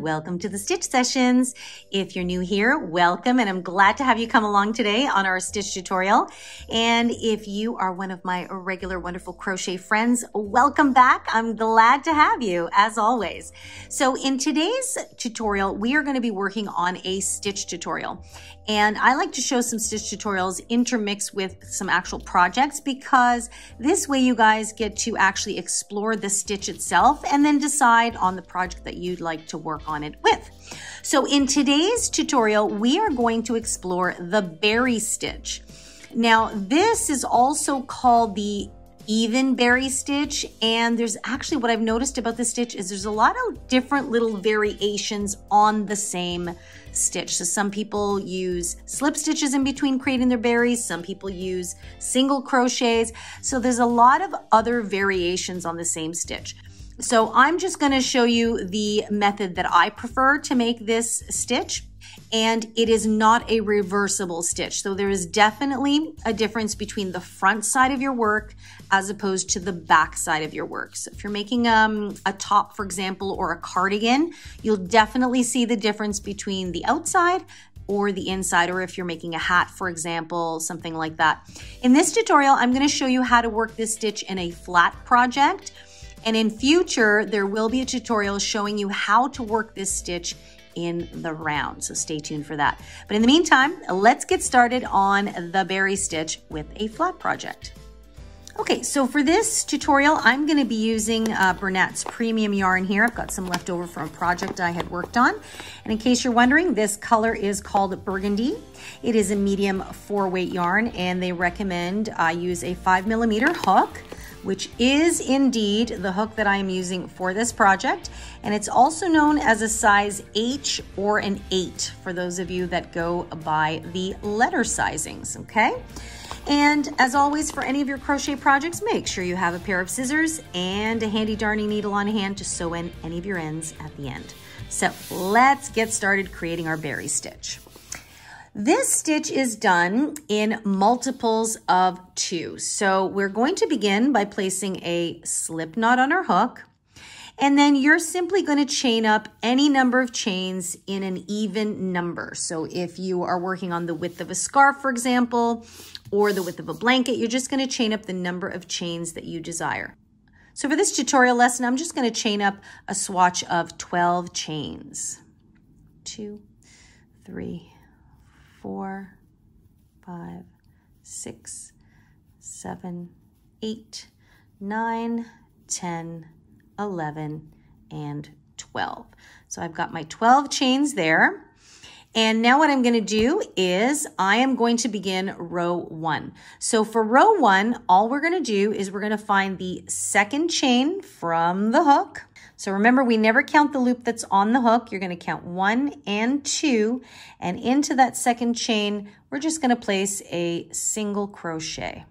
Welcome to the Stitch Sessions. If you're new here, welcome, and I'm glad to have you come along today on our stitch tutorial. And if you are one of my regular wonderful crochet friends, welcome back. I'm glad to have you, as always. So in today's tutorial, we are going to be working on a stitch tutorial. And I like to show some stitch tutorials intermixed with some actual projects, because this way you guys get to actually explore the stitch itself and then decide on the project that you'd like to work on it with. So in today's tutorial, we are going to explore the berry stitch. Now, this is also called the even berry stitch, and there's actually, what I've noticed about this stitch is there's a lot of different little variations on the same stitch. So some people use slip stitches in between creating their berries, some people use single crochets, so there's a lot of other variations on the same stitch. So I'm just going to show you the method that I prefer to make this stitch, and it is not a reversible stitch. So there is definitely a difference between the front side of your work as opposed to the back side of your work. So if you're making a top, for example, or a cardigan, you'll definitely see the difference between the outside or the inside, or if you're making a hat, for example, something like that. In this tutorial, I'm going to show you how to work this stitch in a flat project. And in future, there will be a tutorial showing you how to work this stitch in the round. So stay tuned for that. But in the meantime, let's get started on the berry stitch with a flat project. Okay, so for this tutorial, I'm going to be using Bernat's premium yarn here. I've got some left over from a project I had worked on. And in case you're wondering, this color is called Burgundy. It is a medium 4-weight yarn, and they recommend I use a 5mm hook, which is indeed the hook that I am using for this project. And it's also known as a size H or an 8 for those of you that go by the letter sizings, okay? And as always, for any of your crochet projects, make sure you have a pair of scissors and a handy darning needle on hand to sew in any of your ends at the end. So let's get started creating our berry stitch. This stitch is done in multiples of 2. So we're going to begin by placing a slip knot on our hook, and then you're simply going to chain up any number of chains in an even number. So if you are working on the width of a scarf, for example, or the width of a blanket, you're just going to chain up the number of chains that you desire. So for this tutorial lesson, I'm just going to chain up a swatch of 12 chains. 2, 3, 4, 5, 6, 7, 8, 9, 10, 11, and 12. So I've got my 12 chains there. And now what I'm going to do is I am going to begin row 1. So for row 1, all we're going to do is we're going to find the second chain from the hook. So remember, we never count the loop that's on the hook. You're going to count 1 and 2, and into that second chain, we're just going to place a single crochet.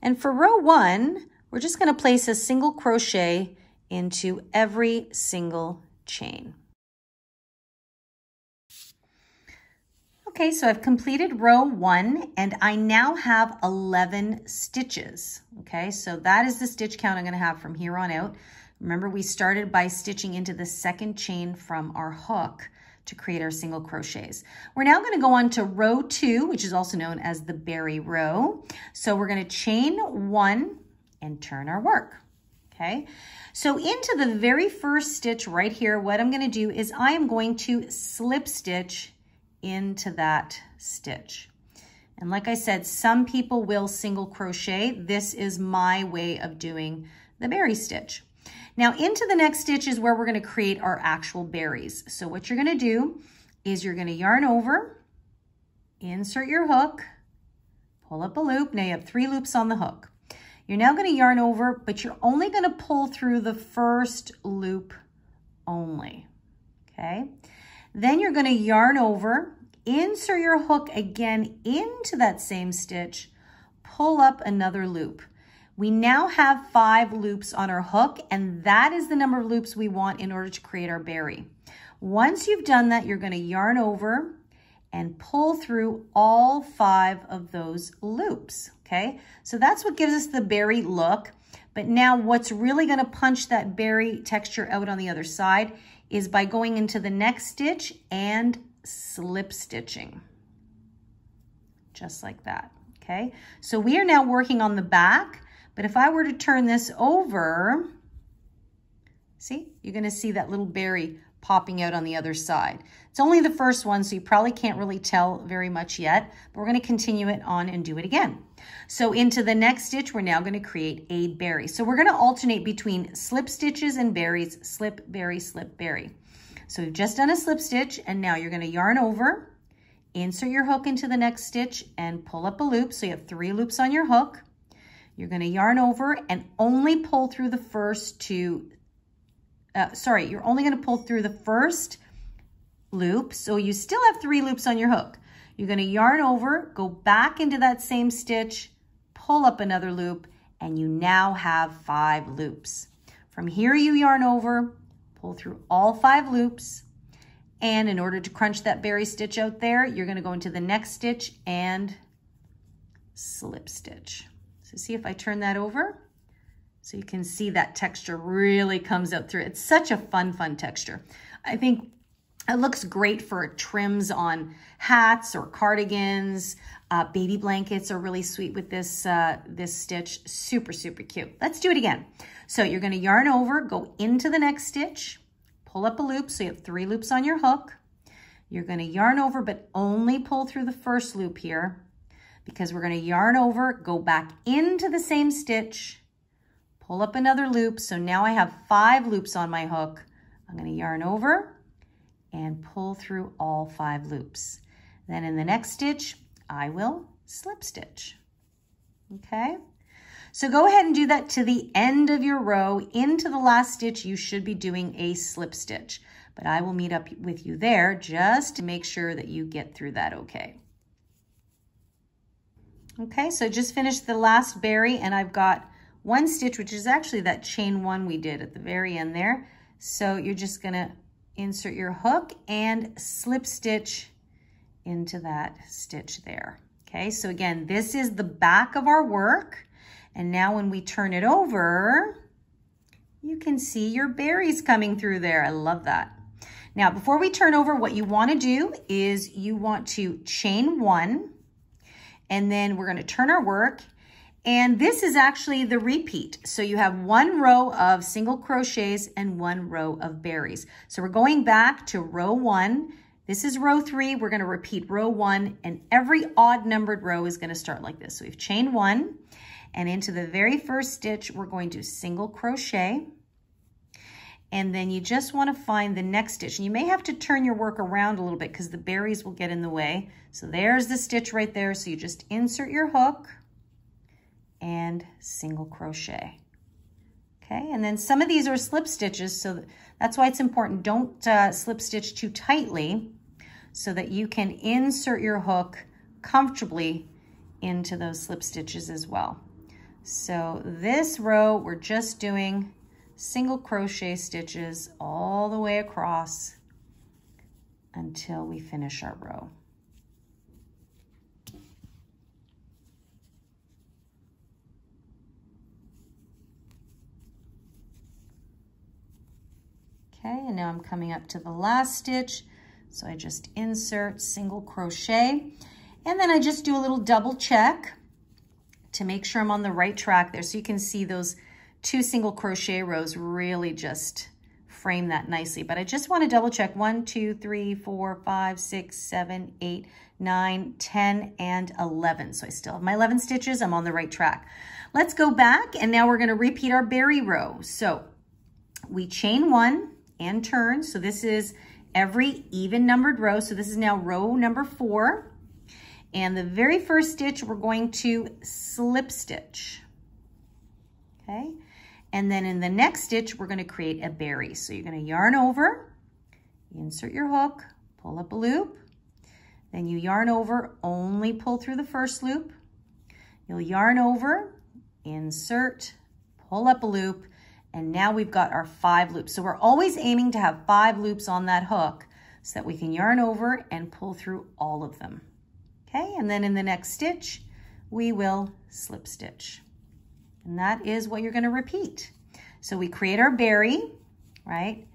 And for row 1, we're just going to place a single crochet into every single chain. Okay, so I've completed row 1, and I now have 11 stitches. Okay, so that is the stitch count I'm going to have from here on out. Remember, we started by stitching into the second chain from our hook to create our single crochets. We're now going to go on to row 2, which is also known as the berry row. So we're going to chain 1 and turn our work. Okay, so into the very first stitch right here, what I'm going to do is I am going to slip stitch into that stitch. And like I said, some people will single crochet. This is my way of doing the berry stitch. Now into the next stitch is where we're going to create our actual berries. So what you're going to do is you're going to yarn over, insert your hook, pull up a loop. Now you have 3 loops on the hook. You're now going to yarn over, but you're only going to pull through the first loop only, okay? Then you're going to yarn over, insert your hook again into that same stitch, pull up another loop. We now have 5 loops on our hook, and that is the number of loops we want in order to create our berry. Once you've done that, you're going to yarn over and pull through all 5 of those loops, okay? So that's what gives us the berry look. But now what's really going to punch that berry texture out on the other side is by going into the next stitch and slip stitching, just like that, okay? So we are now working on the back, but if I were to turn this over, see, you're going to see that little berry popping out on the other side. It's only the first one, so you probably can't really tell very much yet, but we're going to continue it on and do it again. So into the next stitch, we're now going to create a berry. So we're going to alternate between slip stitches and berries, slip, berry, slip, berry. So we've just done a slip stitch, and now you're going to yarn over, insert your hook into the next stitch, and pull up a loop. So you have 3 loops on your hook. You're going to yarn over and only pull through the first 2. You're only going to pull through the first loop. So you still have 3 loops on your hook. You're going to yarn over, go back into that same stitch, pull up another loop, and you now have 5 loops. From here, you yarn over, pull through all 5 loops. And in order to crunch that berry stitch out there, you're going to go into the next stitch and slip stitch. So see if I turn that over? So you can see that texture really comes out through. It's such a fun texture. I think it looks great for trims on hats or cardigans. Baby blankets are really sweet with this, this stitch. Super cute. Let's do it again. So you're going to yarn over, go into the next stitch, pull up a loop. So you have 3 loops on your hook. You're going to yarn over, but only pull through the first loop here, because we're going to yarn over, go back into the same stitch, pull up another loop. So now I have 5 loops on my hook. I'm going to yarn over and pull through all 5 loops. Then in the next stitch, I will slip stitch. Okay? So go ahead and do that to the end of your row. Into the last stitch, you should be doing a slip stitch. But I will meet up with you there just to make sure that you get through that okay. Okay, so just finished the last berry, and I've got 1 stitch, which is actually that chain 1 we did at the very end there. So you're just gonna insert your hook and slip stitch into that stitch there. Okay, so again, this is the back of our work. And now when we turn it over, you can see your berries coming through there. I love that. Now, before we turn over, what you wanna do is you want to chain 1, and then we're gonna turn our work. And this is actually the repeat. So you have 1 row of single crochets and 1 row of berries. So we're going back to row 1. This is row 3. We're going to repeat row 1, and every odd numbered row is going to start like this. So we've chained 1, and into the very first stitch, we're going to single crochet. And then you just want to find the next stitch. And you may have to turn your work around a little bit because the berries will get in the way. So there's the stitch right there. So you just insert your hook and single crochet. Okay, and then some of these are slip stitches, so that's why it's important. Don't slip stitch too tightly so that you can insert your hook comfortably into those slip stitches as well. So this row, we're just doing single crochet stitches all the way across until we finish our row. Okay, and now I'm coming up to the last stitch. So I just insert single crochet, and then I just do a little double check to make sure I'm on the right track there. So you can see those 2 single crochet rows really just frame that nicely. But I just want to double check 1, 2, 3, 4, 5, 6, 7, 8, 9, 10, and 11. So I still have my 11 stitches. I'm on the right track. Let's go back, and now we're going to repeat our berry row. So we chain 1 and turn. So this is every even numbered row. So this is now row number 4. And the very first stitch, we're going to slip stitch. Okay. And then in the next stitch, we're going to create a berry. So you're going to yarn over, insert your hook, pull up a loop. Then you yarn over, only pull through the first loop. You'll yarn over, insert, pull up a loop, and now we've got our 5 loops. So we're always aiming to have 5 loops on that hook so that we can yarn over and pull through all of them. Okay, and then in the next stitch, we will slip stitch. And that is what you're going to repeat. So we create our berry, right?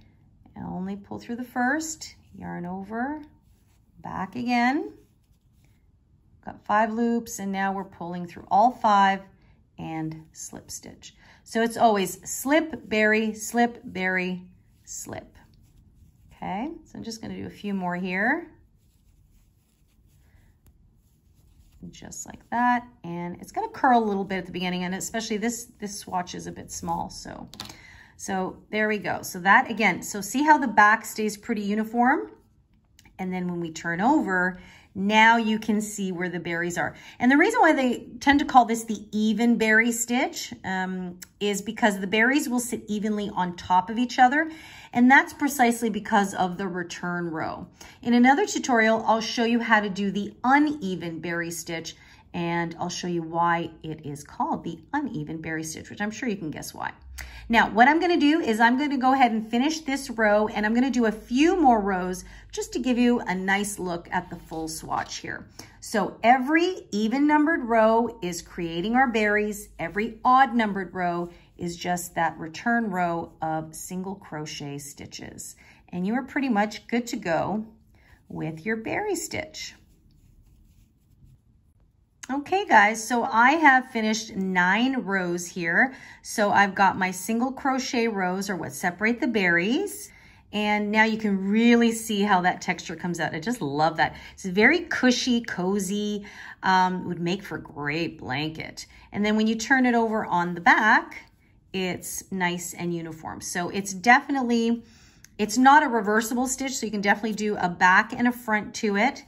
And only pull through the first, yarn over, back again. Got 5 loops, and now we're pulling through all 5 and slip stitch. So it's always slip, berry, slip, berry, slip. Okay, so I'm just going to do a few more here. Just like that, and it's going to curl a little bit at the beginning, and especially this swatch is a bit small, so there we go. So that again, so see how the back stays pretty uniform, and then when we turn over, now you can see where the berries are. And the reason why they tend to call this the even berry stitch is because the berries will sit evenly on top of each other. And that's precisely because of the return row. In another tutorial, I'll show you how to do the uneven berry stitch, and I'll show you why it is called the uneven berry stitch, which I'm sure you can guess why. Now, what I'm going to do is I'm going to go ahead and finish this row, and I'm going to do a few more rows just to give you a nice look at the full swatch here. So every even numbered row is creating our berries. Every odd numbered row is just that return row of single crochet stitches. And you are pretty much good to go with your berry stitch. Okay guys, so I have finished 9 rows here. So I've got my single crochet rows are what separate the berries. And now you can really see how that texture comes out. I just love that. It's very cushy, cozy, would make for a great blanket. And then when you turn it over on the back, it's nice and uniform. So it's definitely, it's not a reversible stitch, so you can definitely do a back and a front to it,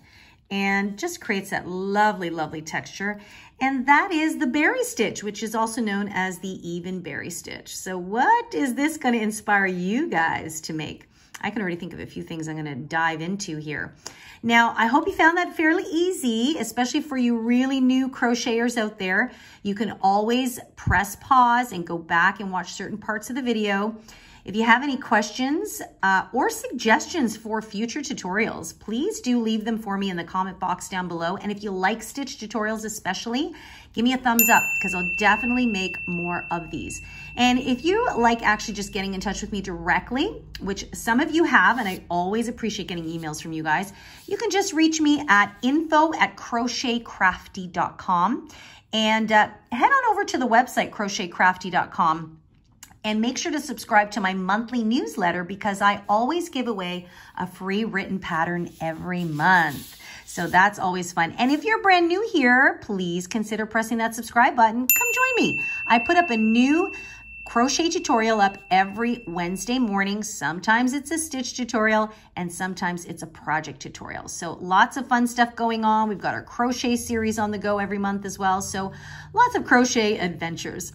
and just creates that lovely, lovely texture. And that is the berry stitch, which is also known as the even berry stitch. So what is this going to inspire you guys to make? I can already think of a few things I'm going to dive into here. Now, I hope you found that fairly easy, especially for you really new crocheters out there. You can always press pause and go back and watch certain parts of the video. If you have any questions or suggestions for future tutorials, please do leave them for me in the comment box down below. And if you like stitch tutorials especially, give me a thumbs up because I'll definitely make more of these. And if you like actually just getting in touch with me directly, which some of you have, and I always appreciate getting emails from you guys, you can just reach me at info@crochetcrafty.com and head on over to the website crochetcrafty.com. And make sure to subscribe to my monthly newsletter because I always give away a free written pattern every month. So that's always fun. And if you're brand new here, please consider pressing that subscribe button. Come join me. I put up a new crochet tutorial up every Wednesday morning. Sometimes it's a stitch tutorial and sometimes it's a project tutorial. So lots of fun stuff going on. We've got our crochet series on the go every month as well. So lots of crochet adventures.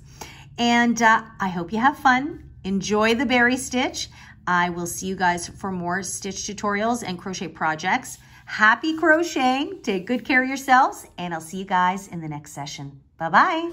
And I hope you have fun. Enjoy the berry stitch. I will see you guys for more stitch tutorials and crochet projects. Happy crocheting. Take good care of yourselves, and I'll see you guys in the next session. Bye-bye.